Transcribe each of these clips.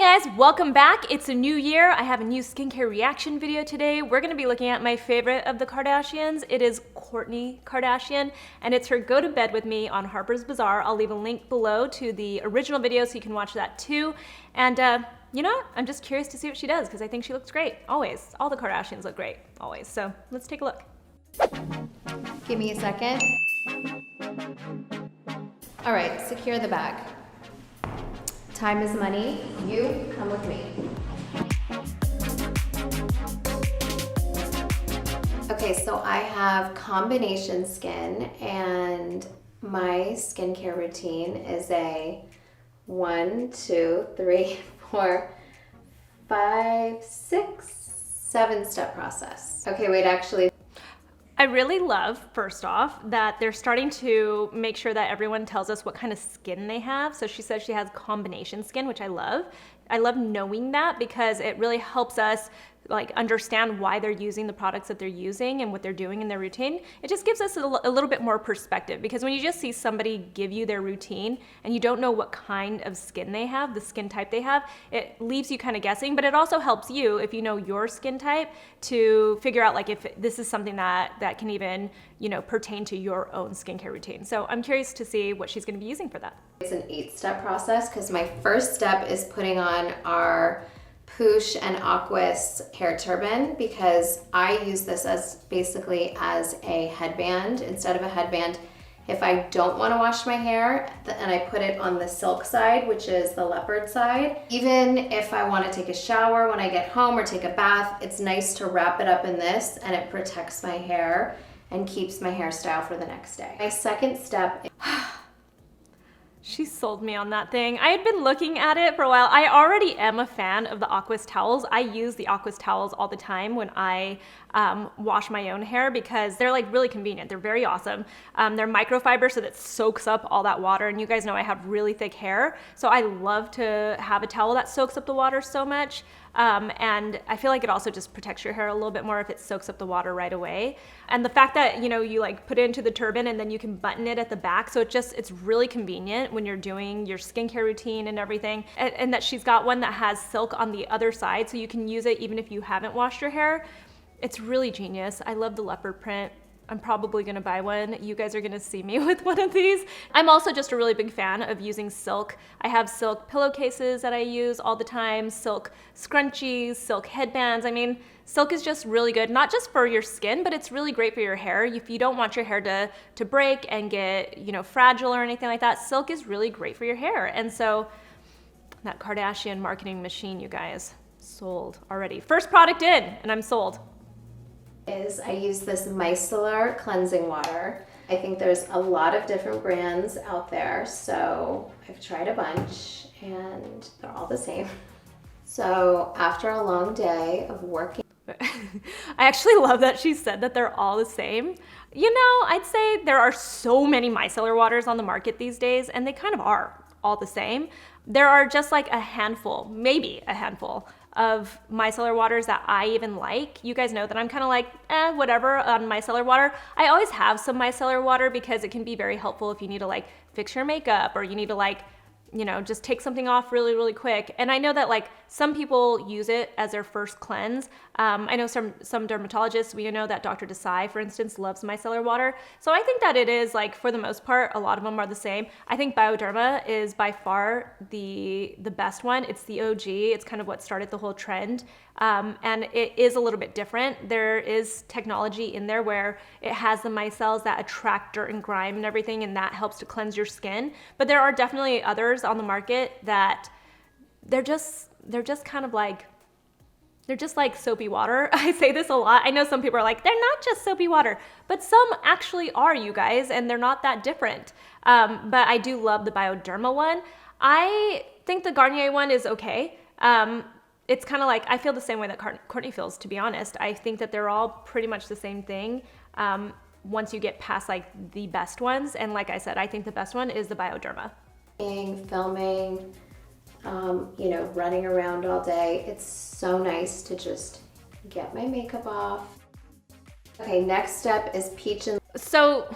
Hi guys, welcome back. It's a new year. I have a new skincare reaction video today. We're gonna be looking at my favorite of the Kardashians. It is Kourtney Kardashian, and it's her Go to Bed With Me on Harper's Bazaar. I'll leave a link below to the original video so you can watch that too. And you know what? I'm just curious to see what she does because I think she looks great, always. All the Kardashians look great, always. So let's take a look. Give me a second. All right, secure the bag. Time is money. You come with me. Okay, so I have combination skin, and my skincare routine is a 1, 2, 3, 4, 5, 6, 7-step process. Okay, wait, actually. I really love, first off, that they're starting to make sure that everyone tells us what kind of skin they have. So she says she has combination skin, which I love. I love knowing that because it really helps us understand why they're using the products that they're using and what they're doing in their routine. It just gives us a little bit more perspective, because when you just see somebody give you their routine and you don't know what kind of skin they have, the skin type they have, it leaves you kind of guessing, but it also helps you, if you know your skin type, to figure out if this is something that can even, pertain to your own skincare routine. So I'm curious to see what she's gonna be using for that. It's an 8-step process because my first step is putting on our Poosh and Aquis hair turban, because I use this as basically as a headband instead of a headband. If I don't want to wash my hair, and I put it on the silk side, which is the leopard side. Even if I want to take a shower when I get home or take a bath, it's nice to wrap it up in this, and it protects my hair and keeps my hairstyle for the next day. My second step. She sold me on that thing. I had been looking at it for a while. I already am a fan of the Aquis towels. I use the Aquis towels all the time when I wash my own hair because they're really convenient. They're very awesome. They're microfiber, so that soaks up all that water. And you guys know I have really thick hair, so I love to have a towel that soaks up the water so much. And I feel like it also just protects your hair a little bit more if it soaks up the water right away. And the fact that, you put it into the turban and then you can button it at the back. So it's really convenient when you're doing your skincare routine and everything. And that she's got one that has silk on the other side, so you can use it even if you haven't washed your hair. It's really genius. I love the leopard print. I'm probably gonna buy one. You guys are gonna see me with one of these. I'm also just a really big fan of using silk. I have silk pillowcases that I use all the time, silk scrunchies, silk headbands. I mean, silk is just really good, not just for your skin, but it's really great for your hair. If you don't want your hair to break and get, fragile or anything like that, silk is really great for your hair. And so that Kardashian marketing machine, you guys, sold already. First product in, and I'm sold. I use this Micellar cleansing water. I think there's a lot of different brands out there, so I've tried a bunch and they're all the same. So after a long day of working, I actually love that she said that they're all the same. I'd say there are so many micellar waters on the market these days, and they kind of are all the same. There are just a handful, maybe a handful, of micellar waters that I even like. You guys know that I'm kind of whatever on micellar water. I always have some micellar water because it can be very helpful if you need to fix your makeup, or you need to just take something off really, really quick. And I know that some people use it as their first cleanse. I know some dermatologists, we know that Dr. Desai, for instance, loves micellar water. So I think that it is, for the most part, a lot of them are the same. I think Bioderma is by far the best one. It's the OG. It's kind of what started the whole trend. And it is a little bit different. There is technology in there where it has the micelles that attract dirt and grime and everything, and that helps to cleanse your skin. But there are definitely others on the market that they're just kind of they're just like soapy water. I say this a lot. I know some people are they're not just soapy water, but some actually are, you guys, and they're not that different. But I do love the Bioderma one. I think the Garnier one is okay. It's kind of I feel the same way that Kourtney feels, to be honest. I think that they're all pretty much the same thing once you get past the best ones. And like I said, I think the best one is the Bioderma. Filming, running around all day. It's so nice to just get my makeup off. Okay, next step is peach and... So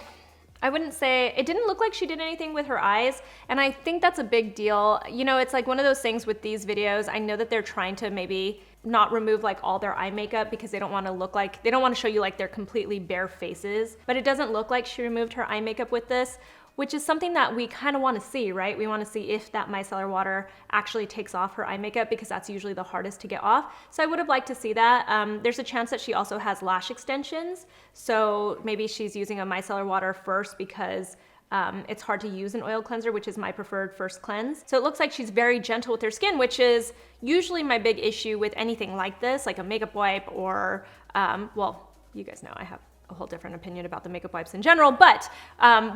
I wouldn't say, it didn't look like she did anything with her eyes, and I think that's a big deal. You know, it's like one of those things with these videos, I know that they're trying to maybe not remove like all their eye makeup because they don't want to look like, they don't want to show you like their completely bare faces, but it doesn't look like she removed her eye makeup with this, which is something that we kind of want to see, right? We want to see if that micellar water actually takes off her eye makeup, because that's usually the hardest to get off. So I would have liked to see that. There's a chance that she also has lash extensions. So maybe she's using a micellar water first because it's hard to use an oil cleanser, which is my preferred first cleanse. So it looks like she's very gentle with her skin, which is usually my big issue with anything like this, like a makeup wipe or, well, you guys know I have a whole different opinion about the makeup wipes in general, but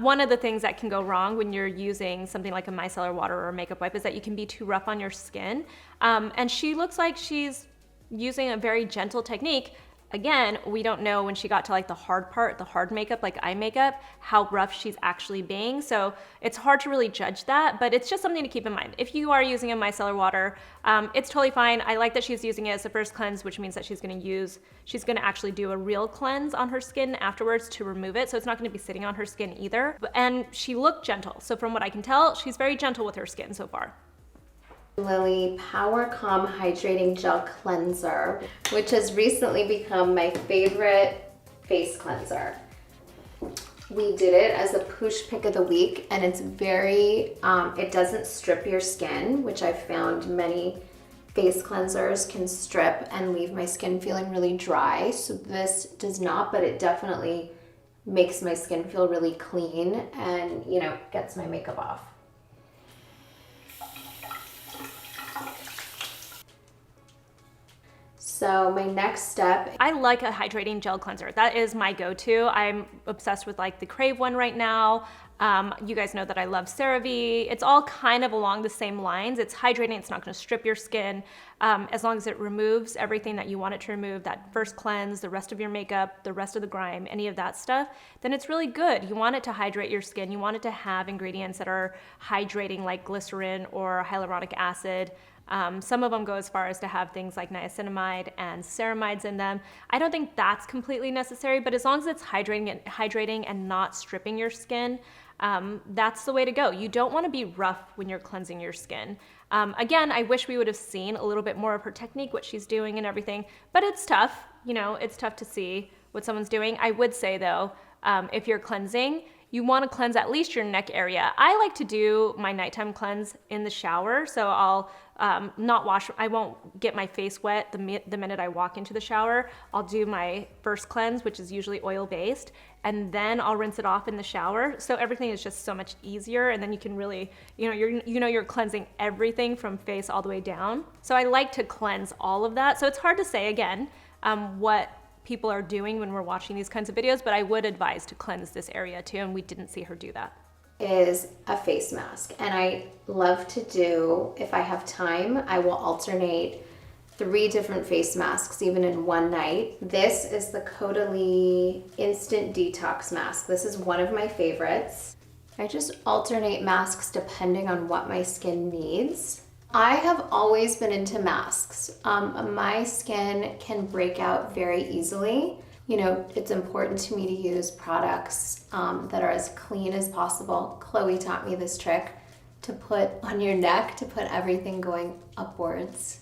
one of the things that can go wrong when you're using something like a micellar water or a makeup wipe is that you can be too rough on your skin. And she looks like she's using a very gentle technique. Again, we don't know when she got to like the hard part, the hard makeup, like eye makeup, how rough she's actually being. So it's hard to really judge that, but it's just something to keep in mind. If you are using a micellar water, it's totally fine. I like that she's using it as a first cleanse, which means that she's gonna actually do a real cleanse on her skin afterwards to remove it. So it's not gonna be sitting on her skin either. And she looked gentle. So from what I can tell, she's very gentle with her skin so far. Lily Power Calm Hydrating Gel Cleanser, which has recently become my favorite face cleanser. We did it as a push pick of the week, and it's very, it doesn't strip your skin, which I've found many face cleansers can strip and leave my skin feeling really dry. So this does not, but it definitely makes my skin feel really clean and, you know, gets my makeup off. So my next step, I like a hydrating gel cleanser. That is my go-to. I'm obsessed with like the Crave one right now. You guys know that I love CeraVe. It's all kind of along the same lines. It's hydrating, it's not gonna strip your skin. As long as it removes everything that you want it to remove, that first cleanse, the rest of your makeup, the rest of the grime, any of that stuff, then it's really good. You want it to hydrate your skin. You want it to have ingredients that are hydrating like glycerin or hyaluronic acid. Some of them go as far as to have things like niacinamide and ceramides in them. I don't think that's completely necessary, but as long as it's hydrating and not stripping your skin, that's the way to go. You don't want to be rough when you're cleansing your skin. Again, I wish we would have seen a little bit more of her technique, what she's doing and everything, but it's tough. You know, it's tough to see what someone's doing. I would say though, if you're cleansing, you want to cleanse at least your neck area. I like to do my nighttime cleanse in the shower, so I'll not wash, I won't get my face wet the minute I walk into the shower. I'll do my first cleanse, which is usually oil-based, and then I'll rinse it off in the shower. So everything is just so much easier, and then you can really, you're cleansing everything from face all the way down. So I like to cleanse all of that. So it's hard to say, again, what people are doing when we're watching these kinds of videos, but I would advise to cleanse this area too, and we didn't see her do that. Is a face mask, and I love to do, if I have time, I will alternate 3 different face masks even in one night. This is the Kourtney Instant Detox Mask. This is one of my favorites. I just alternate masks depending on what my skin needs. I have always been into masks. My skin can break out very easily. You know, it's important to me to use products that are as clean as possible. Chloe taught me this trick to put on your neck, to put everything going upwards,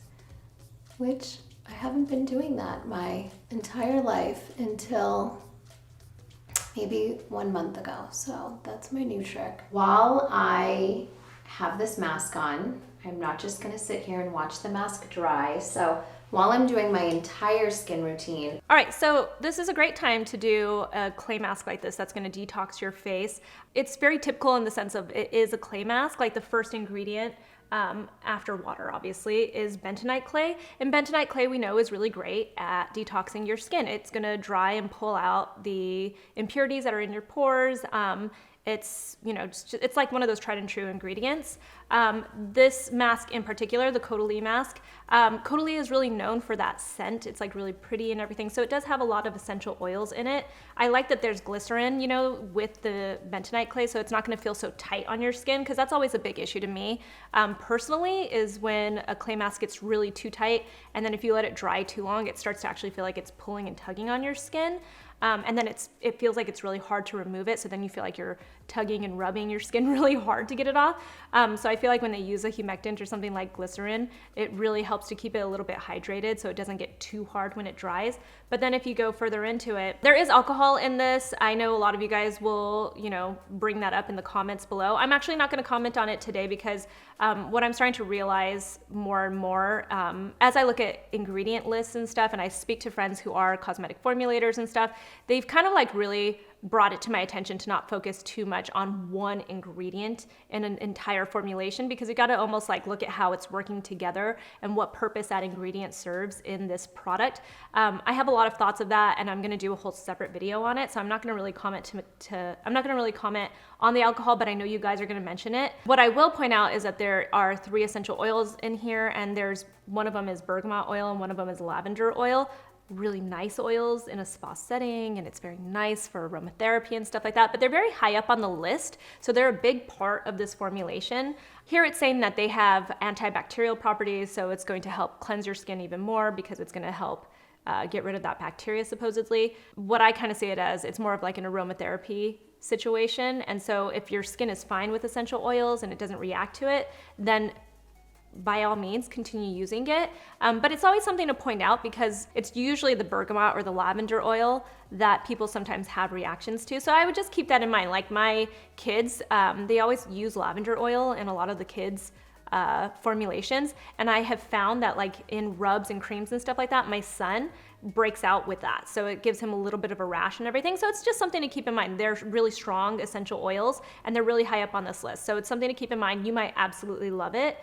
which I haven't been doing that my entire life until maybe 1 month ago. So that's my new trick. While I have this mask on, I'm not just gonna sit here and watch the mask dry. So while I'm doing my entire skin routine. All right, so this is a great time to do a clay mask like this that's gonna detox your face. It's very typical in the sense of it is a clay mask, like the first ingredient after water, obviously, is bentonite clay. And bentonite clay, we know, is really great at detoxing your skin. It's gonna dry and pull out the impurities that are in your pores. It's, it's like one of those tried and true ingredients. This mask in particular, the Kourtney mask, Kourtney is really known for that scent. It's like really pretty and everything. So it does have a lot of essential oils in it. I like that there's glycerin, you know, with the bentonite clay, so it's not gonna feel so tight on your skin, because that's always a big issue to me. Personally, is when a clay mask gets really too tight, and then if you let it dry too long, it starts to actually feel like it's pulling and tugging on your skin. And then it feels like it's really hard to remove it, so then you feel like you're tugging and rubbing your skin really hard to get it off. So I feel like when they use a humectant or something like glycerin, it really helps to keep it a little bit hydrated so it doesn't get too hard when it dries. But then if you go further into it, there is alcohol in this. I know a lot of you guys will, you know, bring that up in the comments below. I'm actually not gonna comment on it today because what I'm starting to realize more and more as I look at ingredient lists and stuff, and I speak to friends who are cosmetic formulators and stuff, they've kind of like really brought it to my attention to not focus too much on one ingredient in an entire formulation, because you got to almost like look at how it's working together and what purpose that ingredient serves in this product. I have a lot of thoughts of that, and I'm going to do a whole separate video on it, so I'm not going to really comment I'm not going to really comment on the alcohol, but I know you guys are going to mention it. What I will point out is that there are 3 essential oils in here, and one of them is bergamot oil and one of them is lavender oil. Really nice oils in a spa setting, and it's very nice for aromatherapy and stuff like that, but they're very high up on the list, so they're a big part of this formulation. Here it's saying that they have antibacterial properties, so it's going to help cleanse your skin even more because it's going to help get rid of that bacteria supposedly. What I kind of see it as, it's more of like an aromatherapy situation, and so if your skin is fine with essential oils and it doesn't react to it, then by all means continue using it, but it's always something to point out because it's usually the bergamot or the lavender oil that people sometimes have reactions to. So I would just keep that in mind. Like my kids, they always use lavender oil in a lot of the kids formulations, and I have found that like in rubs and creams and stuff like that, my son breaks out with that, so it gives him a little bit of a rash and everything. So it's just something to keep in mind. They're really strong essential oils and they're really high up on this list, so it's something to keep in mind. You might absolutely love it,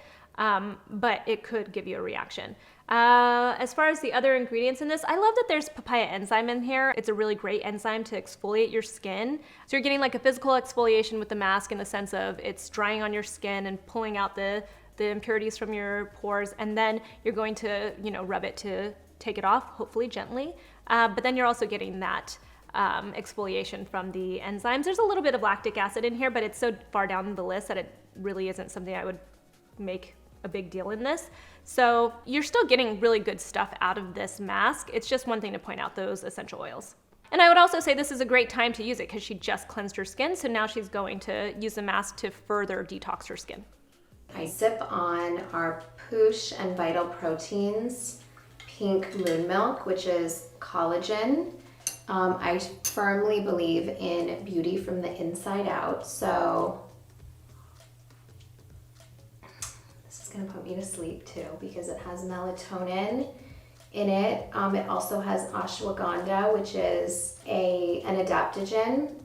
but it could give you a reaction. As far as the other ingredients in this, I love that there's papaya enzyme in here. It's a really great enzyme to exfoliate your skin. So you're getting like a physical exfoliation with the mask in the sense of it's drying on your skin and pulling out the impurities from your pores, and then you're going to, you know, rub it to take it off, hopefully gently. But then you're also getting that exfoliation from the enzymes. There's a little bit of lactic acid in here, but it's so far down the list that it really isn't something I would make a big deal in this. So you're still getting really good stuff out of this mask. It's just one thing to point out, those essential oils. And I would also say this is a great time to use it because she just cleansed her skin, so now she's going to use the mask to further detox her skin. I sip on our Poosh and Vital Proteins Pink Moon Milk, which is collagen. I firmly believe in beauty from the inside out, so this is gonna put me to sleep too because it has melatonin in it. It also has ashwagandha, which is an adaptogen,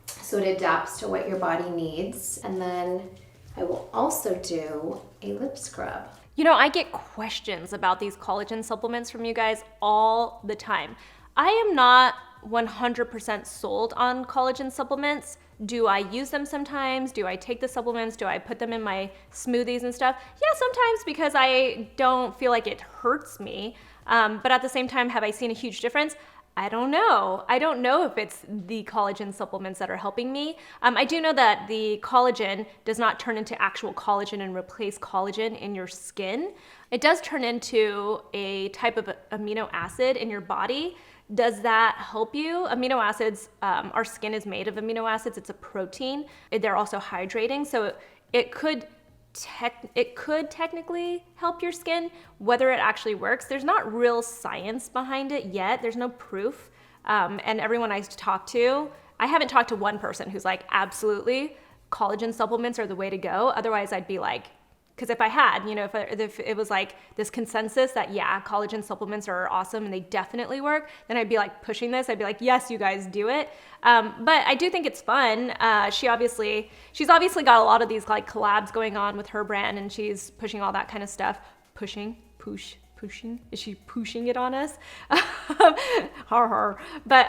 so it adapts to what your body needs. And then I will also do a lip scrub. You know, I get questions about these collagen supplements from you guys all the time. I am not 100% sold on collagen supplements. Do I use them sometimes? Do I take the supplements? Do I put them in my smoothies and stuff? Yeah, sometimes, because I don't feel like it hurts me. But at the same time, have I seen a huge difference? I don't know. I don't know if it's the collagen supplements that are helping me. I do know that the collagen does not turn into actual collagen and replace collagen in your skin. It does turn into a type of amino acid in your body. Does that help you? Amino acids, our skin is made of amino acids. It's a protein. They're also hydrating, so it could technically help your skin. Whether it actually works, there's not real science behind it yet. There's no proof. And everyone I talk to, I haven't talked to one person who's like, absolutely, collagen supplements are the way to go. Otherwise, I'd be like, because if I had, you know, if it was like this consensus that, yeah, collagen supplements are awesome and they definitely work, then I'd be like pushing this. I'd be like, yes, you guys do it. But I do think it's fun. She's obviously got a lot of these like collabs going on with her brand, and she's pushing all that kind of stuff. Push. pushing? Is she pushing it on us? Har har. But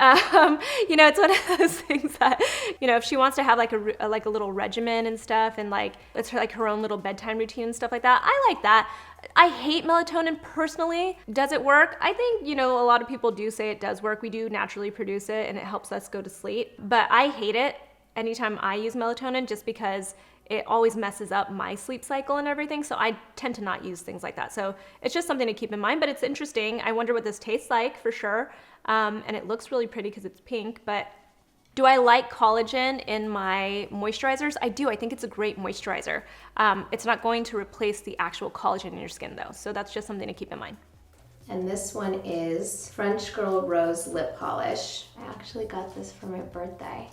you know, it's one of those things that, you know, if she wants to have like a little regimen and stuff, and like it's like her own little bedtime routine and stuff like that, I like that. I hate melatonin personally. Does it work? I think, you know, a lot of people do say it does work. We do naturally produce it and it helps us go to sleep. But I hate it anytime I use melatonin, just because it always messes up my sleep cycle and everything. So I tend to not use things like that. So it's just something to keep in mind, but it's interesting. I wonder what this tastes like for sure. And it looks really pretty because it's pink. But do I like collagen in my moisturizers? I do. I think it's a great moisturizer. It's not going to replace the actual collagen in your skin though. So that's just something to keep in mind. And this one is French Girl Rose Lip Polish. I actually got this for my birthday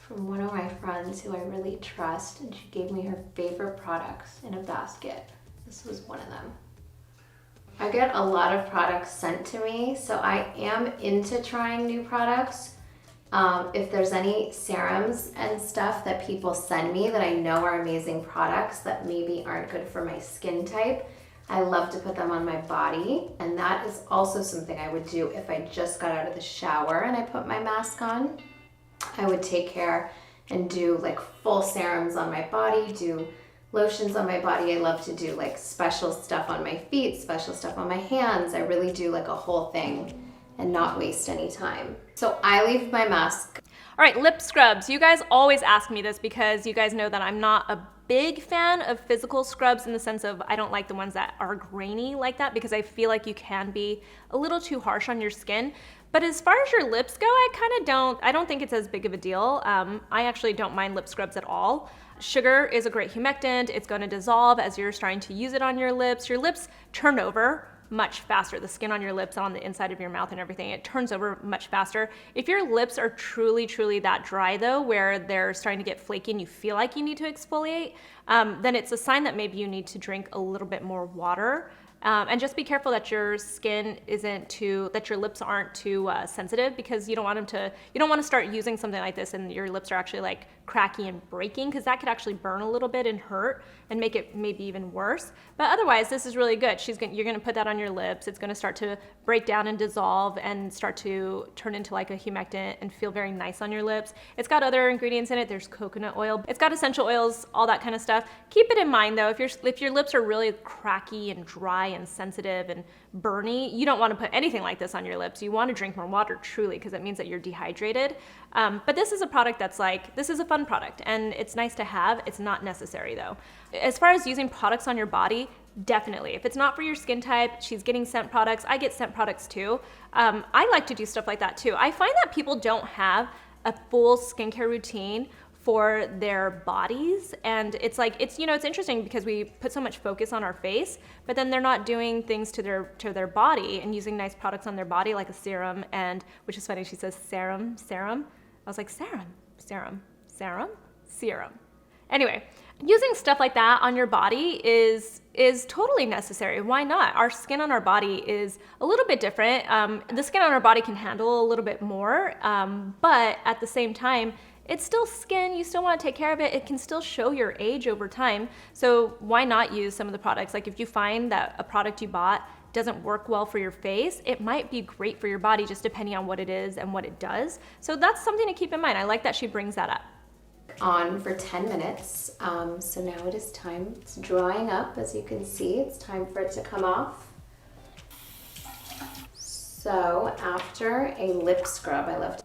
from one of my friends who I really trust, and she gave me her favorite products in a basket. This was one of them. I get a lot of products sent to me, so I am into trying new products. If there's any serums and stuff that people send me that I know are amazing products that maybe aren't good for my skin type, I love to put them on my body. And that is also something I would do if I just got out of the shower and I put my mask on. I would take care and do like full serums on my body, do lotions on my body. I love to do like special stuff on my feet, special stuff on my hands. I really do like a whole thing and not waste any time. So I leave my mask. All right, lip scrubs. You guys always ask me this because you guys know that I'm not a big fan of physical scrubs, in the sense of I don't like the ones that are grainy like that, because I feel like you can be a little too harsh on your skin. But as far as your lips go, I don't think it's as big of a deal. I actually don't mind lip scrubs at all. Sugar is a great humectant. It's going to dissolve as you're starting to use it on your lips. Your lips turn over much faster. The skin on your lips, on the inside of your mouth and everything, it turns over much faster. If your lips are truly, truly that dry though, where they're starting to get flaky and you feel like you need to exfoliate, then it's a sign that maybe you need to drink a little bit more water. And just be careful that your skin that your lips aren't too sensitive, because you don't want to start using something like this and your lips are actually like cracky and breaking, because that could actually burn a little bit and hurt and make it maybe even worse. But otherwise, this is really good. You're gonna put that on your lips. It's gonna start to break down and dissolve and start to turn into like a humectant and feel very nice on your lips. It's got other ingredients in it. There's coconut oil. It's got essential oils, all that kind of stuff. Keep it in mind though, if your lips are really cracky and dry and sensitive and burny, you don't want to put anything like this on your lips. You want to drink more water, truly, because it means that you're dehydrated. But this is a product this is a fun product and it's nice to have. It's not necessary though. As far as using products on your body, definitely. If it's not for your skin type, she's getting scent products. I get scent products too. I like to do stuff like that too. I find that people don't have a full skincare routine for their bodies, and it's interesting because we put so much focus on our face, but then they're not doing things to their body and using nice products on their body, like a serum, and which is funny, she says serum. I was like, serum. Anyway, using stuff like that on your body is totally necessary. Why not? Our skin on our body is a little bit different. The skin on our body can handle a little bit more, but at the same time, it's still skin. You still want to take care of it. It can still show your age over time. So why not use some of the products? Like if you find that a product you bought doesn't work well for your face, it might be great for your body, just depending on what it is and what it does. So that's something to keep in mind. I like that she brings that up. On for 10 minutes. So now it is time. It's drying up, as you can see. It's time for it to come off. So after a lip scrub,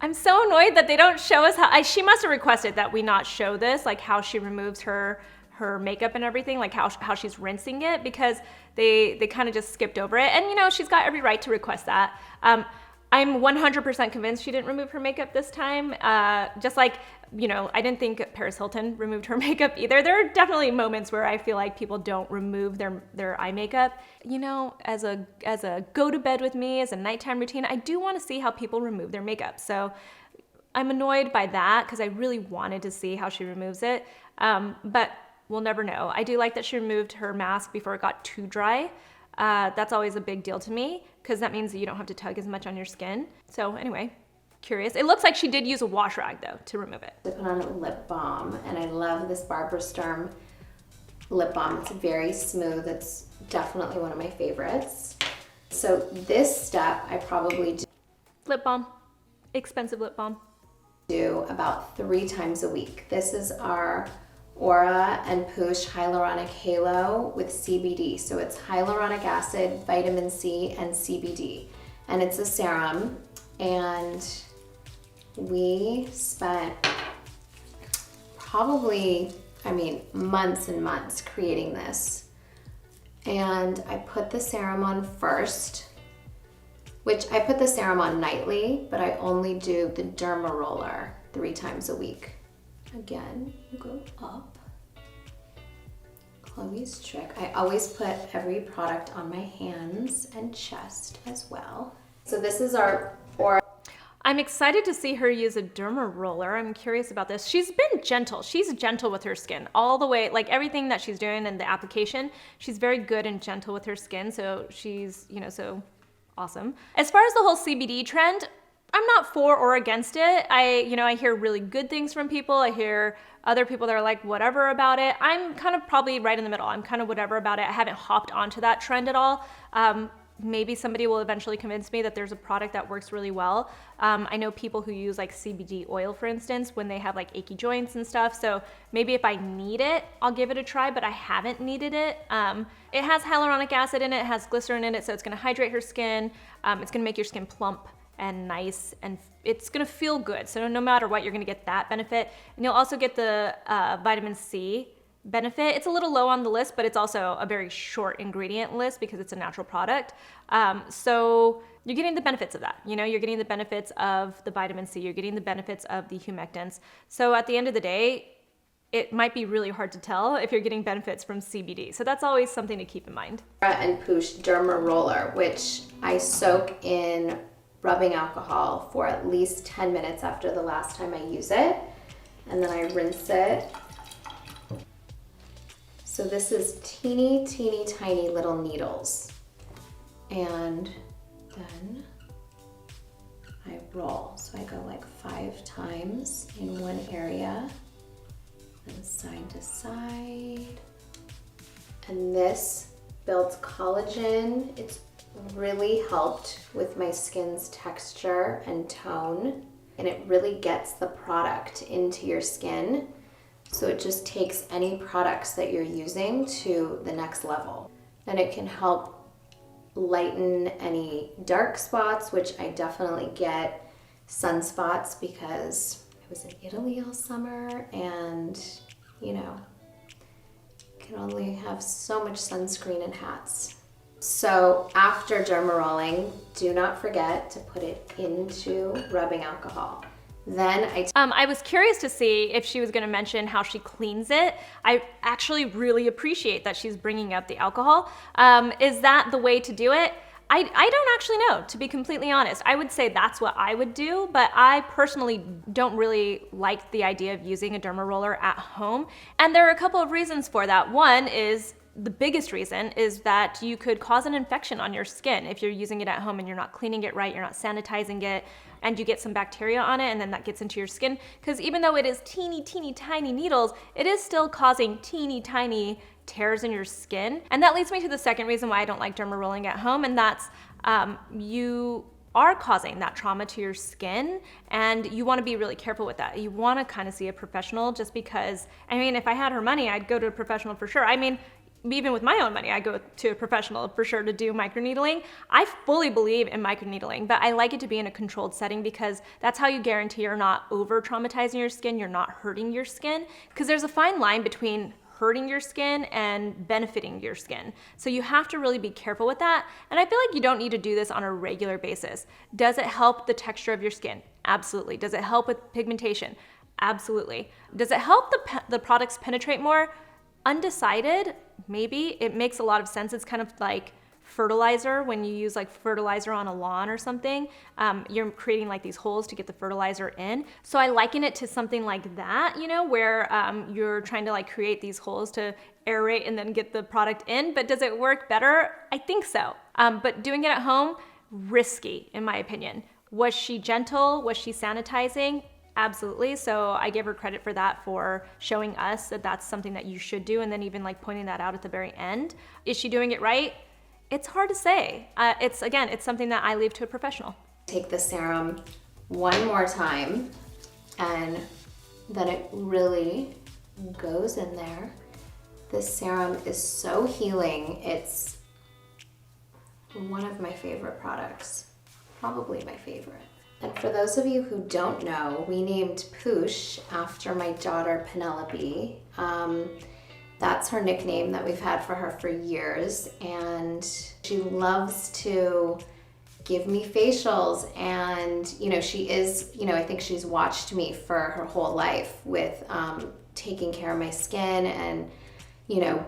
I'm so annoyed that they don't show us how, she must have requested that we not show this, like how she removes her makeup and everything, like how she's rinsing it, because they kind of just skipped over it. And she's got every right to request that. I'm 100% convinced she didn't remove her makeup this time. Just like, I didn't think Paris Hilton removed her makeup either. There are definitely moments where I feel like people don't remove their eye makeup. As a go to bed with me, as a nighttime routine, I do want to see how people remove their makeup. So I'm annoyed by that because I really wanted to see how she removes it. But we'll never know. I do like that she removed her mask before it got too dry. That's always a big deal to me because that means that you don't have to tug as much on your skin. So anyway, curious. It looks like she did use a wash rag though to remove it. I put on a lip balm, and I love this Barbara Sturm lip balm. It's very smooth. It's definitely one of my favorites. So this step I probably Lip balm, expensive lip balm. do about 3 times a week. This is our Aura and Poosh Hyaluronic Halo with CBD. So it's hyaluronic acid, vitamin C, and CBD. And it's a serum. And we spent probably, months and months creating this. And I put the serum on first, which I put the serum on nightly, but I only do the derma roller 3 times a week. Again, you go up. Chloe's trick. I always put every product on my hands and chest as well. So this is our Aura. I'm excited to see her use a derma roller. I'm curious about this. She's been gentle. She's gentle with her skin all the way, like everything that she's doing in the application, she's very good and gentle with her skin. So she's, so awesome. As far as the whole CBD trend, I'm not for or against it. I hear really good things from people. I hear other people that are like whatever about it. I'm kind of probably right in the middle. I'm kind of whatever about it. I haven't hopped onto that trend at all. Maybe somebody will eventually convince me that there's a product that works really well. I know people who use like CBD oil, for instance, when they have like achy joints and stuff. So maybe if I need it, I'll give it a try, but I haven't needed it. It has hyaluronic acid in it, it has glycerin in it, so it's gonna hydrate her skin. It's gonna make your skin plump and nice, and it's gonna feel good. So no matter what, you're gonna get that benefit. And you'll also get the vitamin C benefit. It's a little low on the list, but it's also a very short ingredient list because it's a natural product. So you're getting the benefits of that. You're getting the benefits of the vitamin C, you're getting the benefits of the humectants. So at the end of the day, it might be really hard to tell if you're getting benefits from CBD. So that's always something to keep in mind. And Poosh Derma Roller, which I soak in rubbing alcohol for at least 10 minutes after the last time I use it. And then I rinse it. So this is teeny, teeny, tiny little needles. And then I roll. So I go like 5 times in one area, and side to side. And this builds collagen. It's really helped with my skin's texture and tone, and it really gets the product into your skin. So it just takes any products that you're using to the next level. And it can help lighten any dark spots, which I definitely get sunspots because I was in Italy all summer, and can only have so much sunscreen and hats. So after derma rolling, do not forget to put it into rubbing alcohol. Then I was curious to see if she was going to mention how she cleans it. I actually really appreciate that she's bringing up the alcohol. Is that the way to do it? I don't actually know, to be completely honest. I would say that's what I would do, but I personally don't really like the idea of using a derma roller at home. And there are a couple of reasons for that. One is, the biggest reason is that you could cause an infection on your skin if you're using it at home and you're not cleaning it right, you're not sanitizing it, and you get some bacteria on it, and then that gets into your skin. Because even though it is teeny, teeny, tiny needles, it is still causing teeny, tiny tears in your skin. And that leads me to the second reason why I don't like derma rolling at home, and that's you are causing that trauma to your skin, and you want to be really careful with that. You want to kind of see a professional, just because, if I had her money, I'd go to a professional for sure. Even with my own money, I go to a professional for sure to do microneedling. I fully believe in microneedling, but I like it to be in a controlled setting because that's how you guarantee you're not over traumatizing your skin, you're not hurting your skin, because there's a fine line between hurting your skin and benefiting your skin. So you have to really be careful with that. And I feel like you don't need to do this on a regular basis. Does it help the texture of your skin? Absolutely. Does it help with pigmentation? Absolutely. Does it help the products penetrate more? Undecided, maybe. It makes a lot of sense. It's kind of like fertilizer. When you use like fertilizer on a lawn or something, you're creating like these holes to get the fertilizer in. So I liken it to something like that, where you're trying to like create these holes to aerate and then get the product in. But does it work better? I think so. But doing it at home, risky in my opinion. Was she gentle? Was she sanitizing? Absolutely. So I give her credit for that, for showing us that that's something that you should do, and then even like pointing that out at the very end. Is she doing it right? It's hard to say. It's something that I leave to a professional. Take the serum one more time, and then it really goes in there. This serum is so healing. It's one of my favorite products, probably my favorite. And for those of you who don't know, we named Poosh after my daughter Penelope. That's her nickname that we've had for her for years, and she loves to give me facials, and she is, I think she's watched me for her whole life with taking care of my skin, and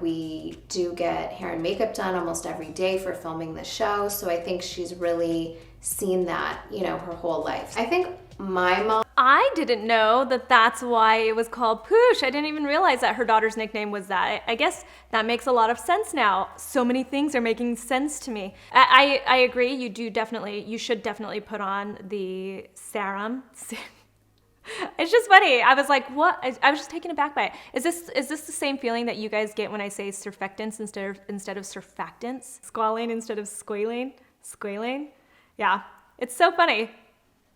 we do get hair and makeup done almost every day for filming the show, so I think she's really seen that, her whole life. I think my mom... I didn't know that that's why it was called Poosh. I didn't even realize that her daughter's nickname was that. I guess that makes a lot of sense now. So many things are making sense to me. I agree, you should definitely put on the serum. It's just funny. I was like, what? I was just taken aback by it. Is this the same feeling that you guys get when I say surfactants instead of surfactants? Squalene instead of squalene? Squalene? Yeah, it's so funny.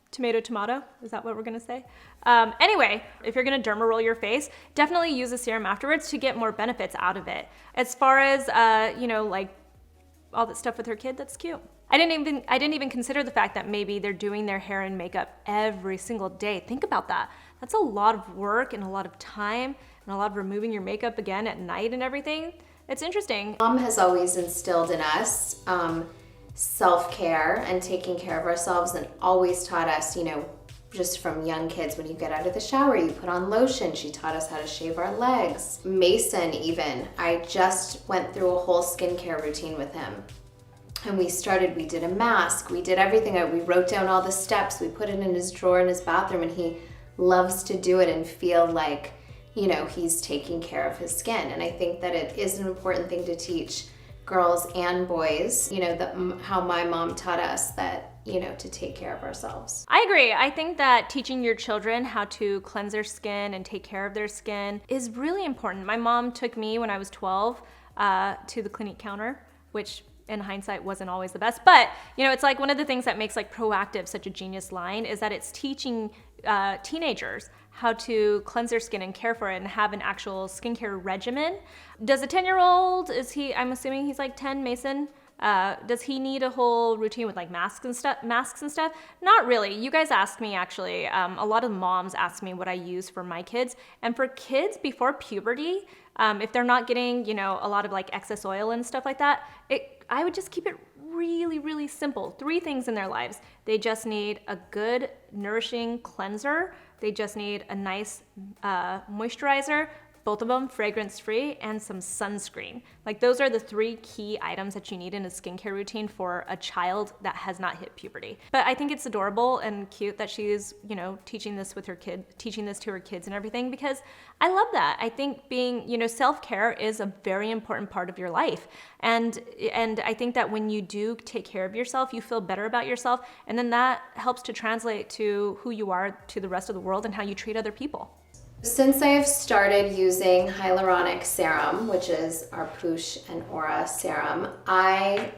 Tomato, is that what we're gonna say? Anyway, if you're gonna derma roll your face, definitely use a serum afterwards to get more benefits out of it. As far as, like all that stuff with her kid, that's cute. I didn't even consider the fact that maybe they're doing their hair and makeup every single day. Think about that. That's a lot of work and a lot of time and a lot of removing your makeup again at night and everything. It's interesting. Mom has always instilled in us self-care and taking care of ourselves, and always taught us, just from young kids, when you get out of the shower, you put on lotion. She taught us how to shave our legs. Mason even, I just went through a whole skincare routine with him. And we did a mask, we did everything. We wrote down all the steps, we put it in his drawer in his bathroom, and he loves to do it and feel like, he's taking care of his skin. And I think that it is an important thing to teach girls and boys, how my mom taught us that, to take care of ourselves. I agree. I think that teaching your children how to cleanse their skin and take care of their skin is really important. My mom took me when I was 12 to the Clinique counter, which in hindsight wasn't always the best, but it's like one of the things that makes like Proactive such a genius line is that it's teaching teenagers how to cleanse their skin and care for it and have an actual skincare regimen. Does a 10-year-old, I'm assuming he's like 10, Mason, does he need a whole routine with like masks and stuff? Not really. You guys asked me actually, a lot of moms ask me what I use for my kids, and for kids before puberty, if they're not getting, a lot of like excess oil and stuff like that, I would just keep it really, really simple. 3 things in their lives. They just need a good, nourishing cleanser. They just need a nice moisturizer, both of them fragrance-free, and some sunscreen. Like those are the 3 key items that you need in a skincare routine for a child that has not hit puberty. But I think it's adorable and cute that she's, teaching this to her kids and everything, because I love that. I think being, self-care is a very important part of your life. And I think that when you do take care of yourself, you feel better about yourself, and then that helps to translate to who you are to the rest of the world and how you treat other people. Since I have started using hyaluronic serum, which is our Poosh and Aura serum, I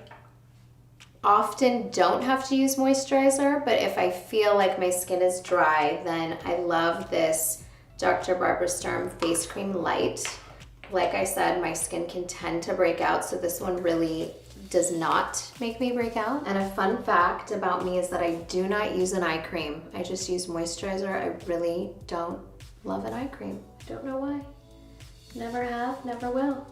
often don't have to use moisturizer, but if I feel like my skin is dry, then I love this Dr. Barbara Sturm Face Cream Light. Like I said, my skin can tend to break out, so this one really does not make me break out. And a fun fact about me is that I do not use an eye cream. I just use moisturizer. I really don't love an eye cream. I don't know why. Never have, never will.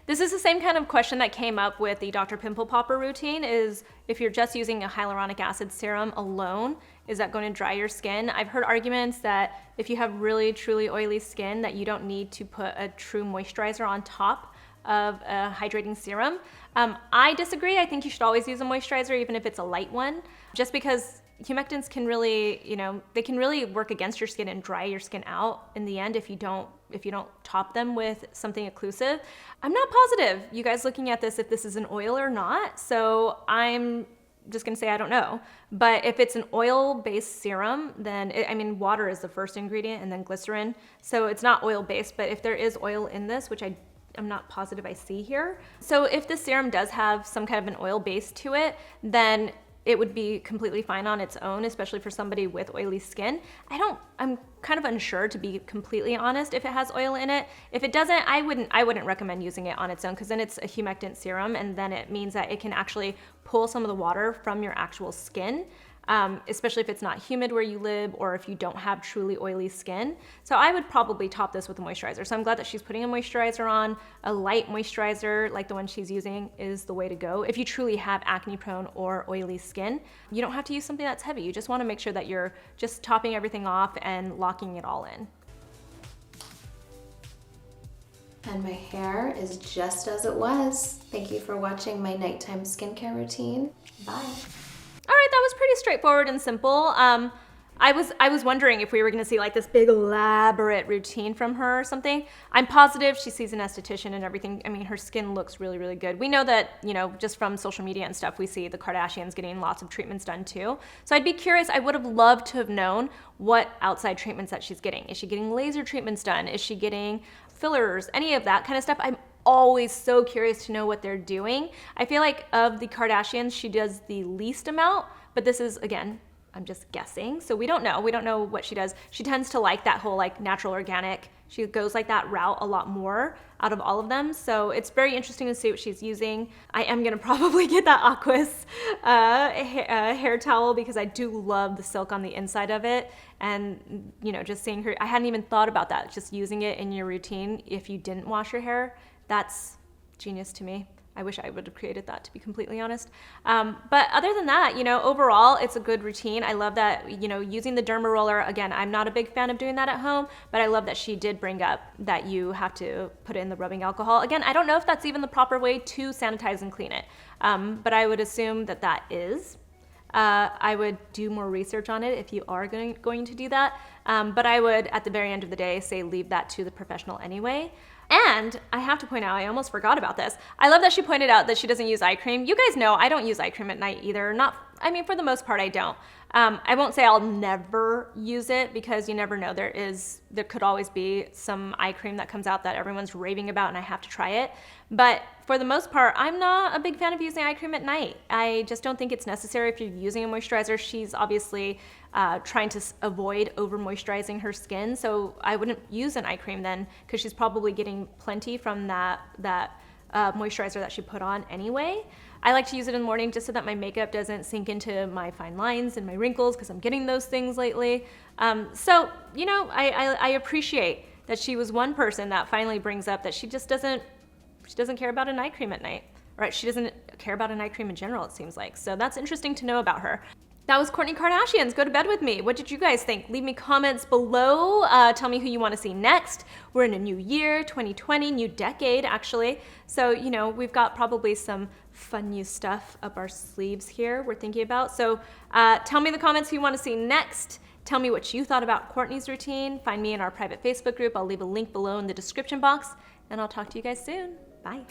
This is the same kind of question that came up with the Dr. Pimple Popper routine, is if you're just using a hyaluronic acid serum alone, is that going to dry your skin? I've heard arguments that if you have really, truly oily skin, that you don't need to put a true moisturizer on top of a hydrating serum. I disagree. I think you should always use a moisturizer, even if it's a light one, just because humectants can really, they can really work against your skin and dry your skin out in the end if you don't top them with something occlusive. I'm not positive, you guys looking at this, if this is an oil or not. So I'm just gonna say I don't know. But if it's an oil-based serum, then water is the first ingredient and then glycerin. So it's not oil-based, but if there is oil in this, which I'm not positive I see here. So if the serum does have some kind of an oil base to it, then it would be completely fine on its own, especially for somebody with oily skin. I'm kind of unsure, to be completely honest, if it has oil in it. If it doesn't, I wouldn't recommend using it on its own, because then it's a humectant serum, and then it means that it can actually pull some of the water from your actual skin. Especially if it's not humid where you live, or if you don't have truly oily skin. So I would probably top this with a moisturizer. So I'm glad that she's putting a moisturizer on. A light moisturizer like the one she's using is the way to go. If you truly have acne prone or oily skin, you don't have to use something that's heavy. You just want to make sure that you're just topping everything off and locking it all in. And my hair is just as it was. Thank you for watching my nighttime skincare routine. Bye. All right, that was pretty straightforward and simple. I was wondering if we were gonna see like this big elaborate routine from her or something. I'm positive she sees an esthetician and everything. I mean, her skin looks really, really good. We know that, just from social media and stuff, we see the Kardashians getting lots of treatments done too. So I'd be curious, I would have loved to have known what outside treatments that she's getting. Is she getting laser treatments done? Is she getting fillers? Any of that kind of stuff? I'm always so curious to know what they're doing. I feel like of the Kardashians, she does the least amount, but this is, again, I'm just guessing. So we don't know. We don't know what she does. She tends to like that whole like natural organic. She goes like that route a lot more out of all of them. So it's very interesting to see what she's using. I am gonna probably get that Aquas hair towel, because I do love the silk on the inside of it. And just seeing her, I hadn't even thought about that. Just using it in your routine if you didn't wash your hair. That's genius to me. I wish I would have created that, to be completely honest. But other than that, overall, it's a good routine. I love that, using the derma roller. Again, I'm not a big fan of doing that at home, but I love that she did bring up that you have to put in the rubbing alcohol. Again, I don't know if that's even the proper way to sanitize and clean it, but I would assume that that is. I would do more research on it if you are going to do that. But I would, at the very end of the day, say leave that to the professional anyway. And I have to point out, I almost forgot about this. I love that she pointed out that she doesn't use eye cream. You guys know I don't use eye cream at night either. For the most part, I don't. I won't say I'll never use it, because you never know. There could always be some eye cream that comes out that everyone's raving about and I have to try it. But for the most part, I'm not a big fan of using eye cream at night. I just don't think it's necessary if you're using a moisturizer. She's obviously trying to avoid over moisturizing her skin. So I wouldn't use an eye cream then, because she's probably getting plenty from that moisturizer that she put on anyway. I like to use it in the morning just so that my makeup doesn't sink into my fine lines and my wrinkles, because I'm getting those things lately. I appreciate that she was one person that finally brings up that she doesn't care about an eye cream at night. Right? She doesn't care about an eye cream in general, it seems like. So that's interesting to know about her. That was Kourtney Kardashian's Go to Bed With Me. What did you guys think? Leave me comments below. Tell me who you want to see next. We're in a new year, 2020, new decade, actually. So, we've got probably some fun new stuff up our sleeves here we're thinking about. So tell me in the comments who you want to see next. Tell me what you thought about Kourtney's routine. Find me in our private Facebook group. I'll leave a link below in the description box. And I'll talk to you guys soon. Bye.